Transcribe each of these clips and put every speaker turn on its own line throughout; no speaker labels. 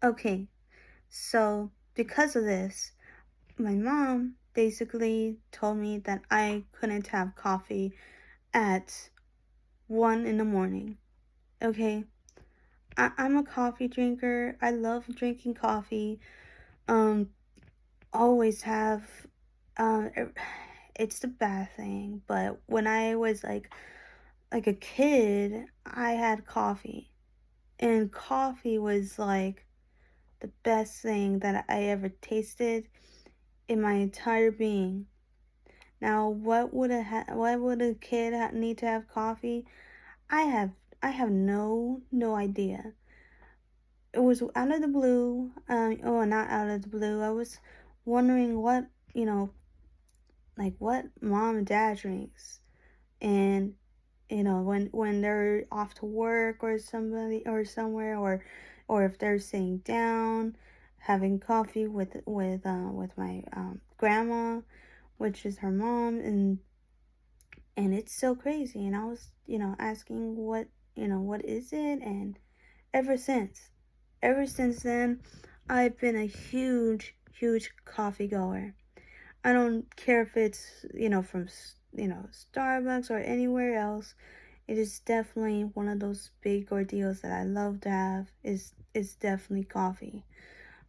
Okay, so because of this, my mom basically told me that I couldn't have coffee at 1 in the morning. Okay, I'm a coffee drinker. I love drinking coffee. Um, always have. Um, it- it's the bad thing, but when I was like a kid, I had coffee, and coffee was like the best thing that I ever tasted in my entire being. Now, what would a kid need to have coffee? I have I have no idea. It was out of the blue. Oh, not out of the blue. I was wondering what what mom and dad drinks, and when they're off to work or somebody or somewhere, or if they're sitting down having coffee with my grandma, which is her mom, and it's so crazy. And I was asking what is it. And ever since ever since then, I've been a huge coffee goer. I don't care if it's from Starbucks or anywhere else. It is definitely one of those big ordeals that I love to have. Is definitely coffee.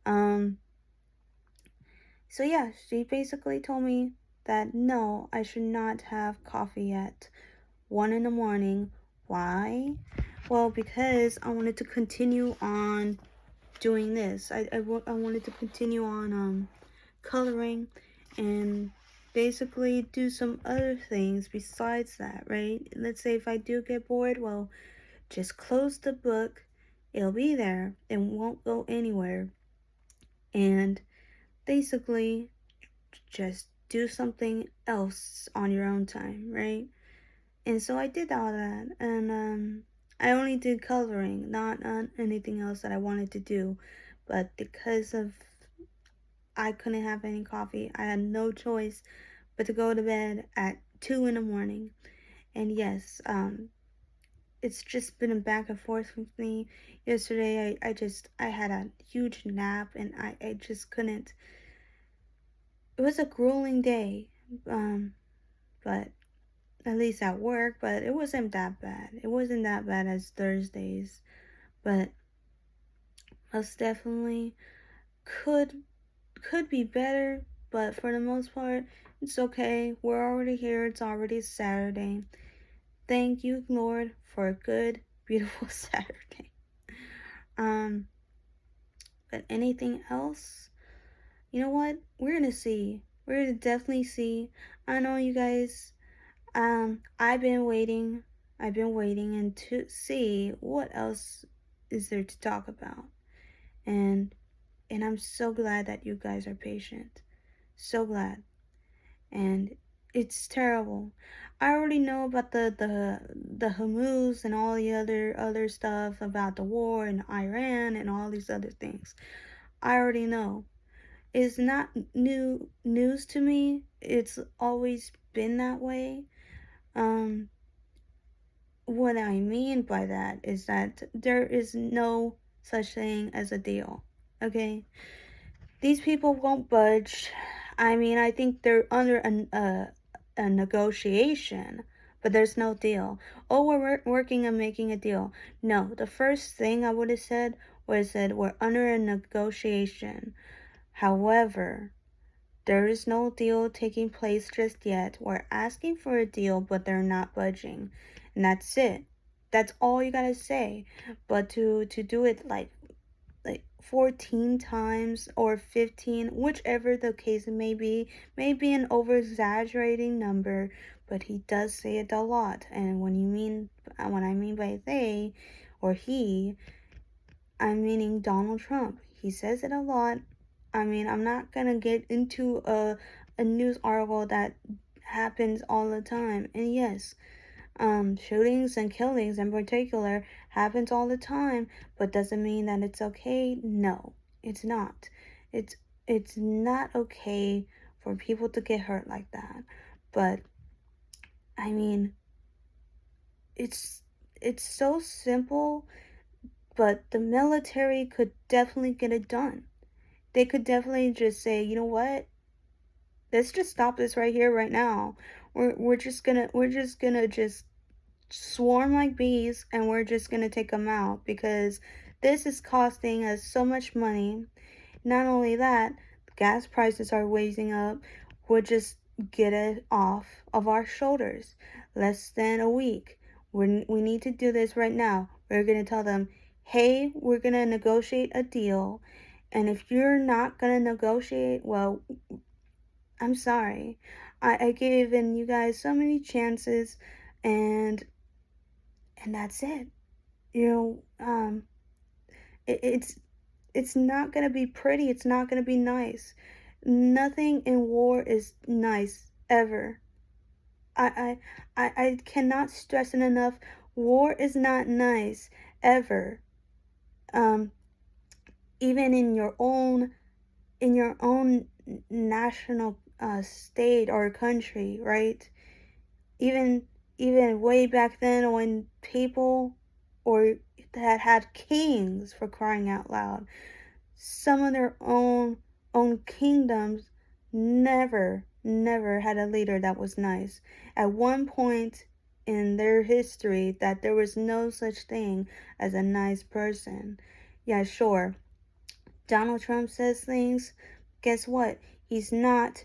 um so yeah, she basically told me that no, I should not have coffee at 1 in the morning. Why? Well, because I wanted to continue on doing this. I wanted to continue on coloring, and basically do some other things besides that, right? Let's say if I do get bored, well, just close the book. It'll be there and won't go anywhere. And basically just do something else on your own time, right? And so I did all that, and I only did coloring, not on anything else that I wanted to do. But because of I couldn't have any coffee, I had no choice but to go to bed at 2 in the morning. And yes, it's just been a back and forth with me. Yesterday, I had a huge nap, and I just couldn't. It was a grueling day, but at least at work, but it wasn't that bad. It wasn't that bad as Thursdays, but most definitely could could be better, but for the most part, it's okay. We're already here. It's already Saturday. Thank you, Lord, for a good, beautiful Saturday. Um, but anything else? You know what? We're gonna see. We're gonna definitely see. I know you guys. I've been waiting. I've been waiting and to see what else is there to talk about. And I'm so glad that you guys are patient. So glad. And it's terrible. I already know about the Hamas and all the other stuff about the war in Iran and all these other things. I already know. It's not new news to me. It's always been that way. Um, what I mean by that is that there is no such thing as a deal. Okay? These people won't budge. I mean, I think they're under a negotiation, but there's no deal. Oh, we're working on making a deal. No, the first thing I would have said was that we're under a negotiation. However, there is no deal taking place just yet. We're asking for a deal, but they're not budging. And that's it. That's all you gotta say. But to do it like 14 times or 15, whichever the case may be an over exaggerating number, but he does say it a lot. And when I mean by they or he, I'm meaning Donald Trump. He says it a lot. I mean, I'm not gonna get into a news article that happens all the time. And yes, shootings and killings in particular happens all the time, but doesn't mean that it's okay. No, it's not. It's it's not okay for people to get hurt like that. But I mean, it's it's so simple, but the military could definitely get it done. They could definitely just say, you know what? Let's just stop this right here, right now. We're just gonna just swarm like bees, and we're just gonna take them out because this is costing us so much money. Not only that, gas prices are raising up. We'll just get it off of our shoulders. Less than a week. We need to do this right now. We're going to tell them, hey, we're going to negotiate a deal. And if you're not going to negotiate, well, I'm sorry. I given you guys so many chances, and that's it. You know, it, it's it's not gonna be pretty. It's not gonna be nice. Nothing in war is nice ever. I cannot stress it enough. War is not nice ever. Um, even in your own national state or country, right? Even even way back then when people or that had kings, for crying out loud, some of their own kingdoms never had a leader that was nice. At one point in their history that there was no such thing as a nice person. Yeah, sure. Donald Trump says things. Guess what? He's not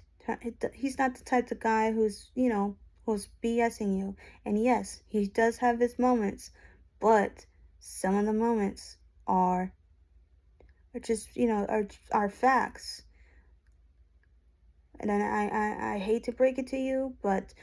he's not the type of guy who's BSing you. And yes, he does have his moments, but some of the moments are just are facts. And then I hate to break it to you, but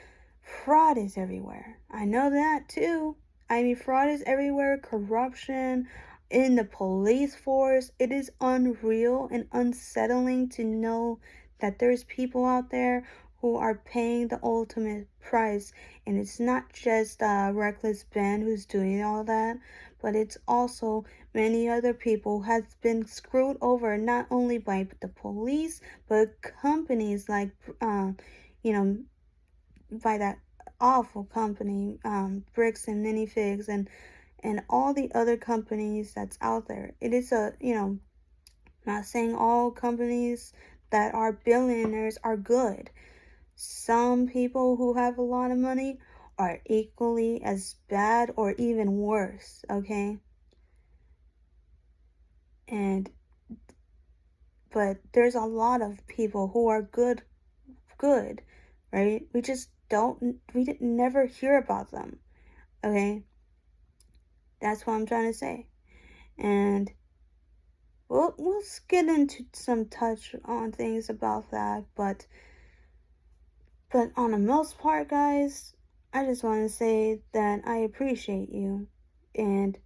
fraud is everywhere. I know that too. I mean, fraud is everywhere. Corruption in the police force. It is unreal and unsettling to know that there's people out there who are paying the ultimate price. And it's not just Reckless Ben who's doing all that, but it's also many other people has been screwed over not only by the police, but companies like, you know, by that awful company, Bricks and Minifigs, and all the other companies that's out there. It is not saying all companies that are billionaires are good. Some people who have a lot of money are equally as bad or even worse, okay? And but there's a lot of people who are good, right? We didn't never hear about them, okay? That's what I'm trying to say. And we'll get into some touch on things about that, but on the most part, guys, I just want to say that I appreciate you. And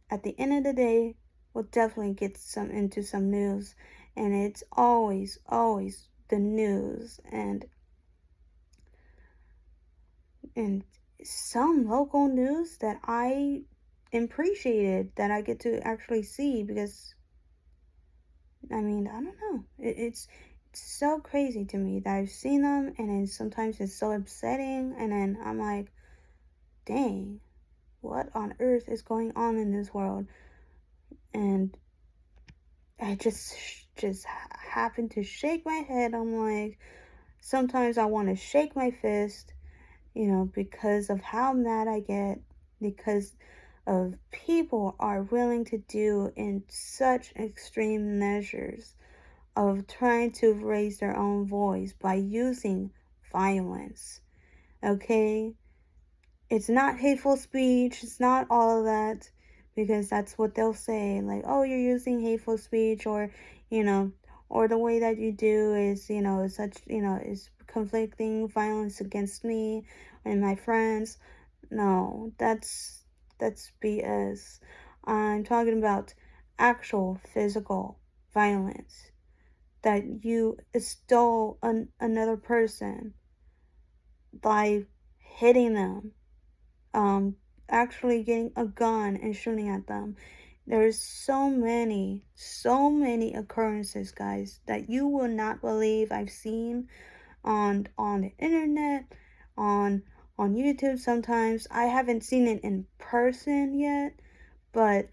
at the end of the day, we'll definitely get some into some news, and it's always the news and some local news that I appreciated that I get to actually see because I mean, I don't know. It's so crazy to me that I've seen them, and then sometimes it's so upsetting, and then I'm like, dang, what on earth is going on in this world? And I just happen to shake my head. I'm like, sometimes I want to shake my fist, because of how mad I get, because of people are willing to do in such extreme measures of trying to raise their own voice by using violence. Okay? It's not hateful speech, it's not all of that, because that's what they'll say, like, oh, you're using hateful speech, or, you know, or the way that you do is, is conflicting violence against me and my friends. No, that's BS. I'm talking about actual physical violence that you stole another person by hitting them, actually getting a gun and shooting at them. There's so many occurrences, guys, that you will not believe I've seen on the internet, on YouTube sometimes. I haven't seen it in person yet, but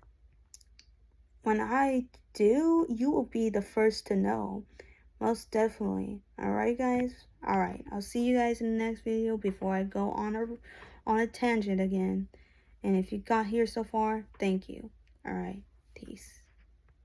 when I do, you will be the first to know. Most definitely. Alright, guys? Alright, I'll see you guys in the next video before I go on a tangent again. And if you got here so far, thank you. Alright, peace.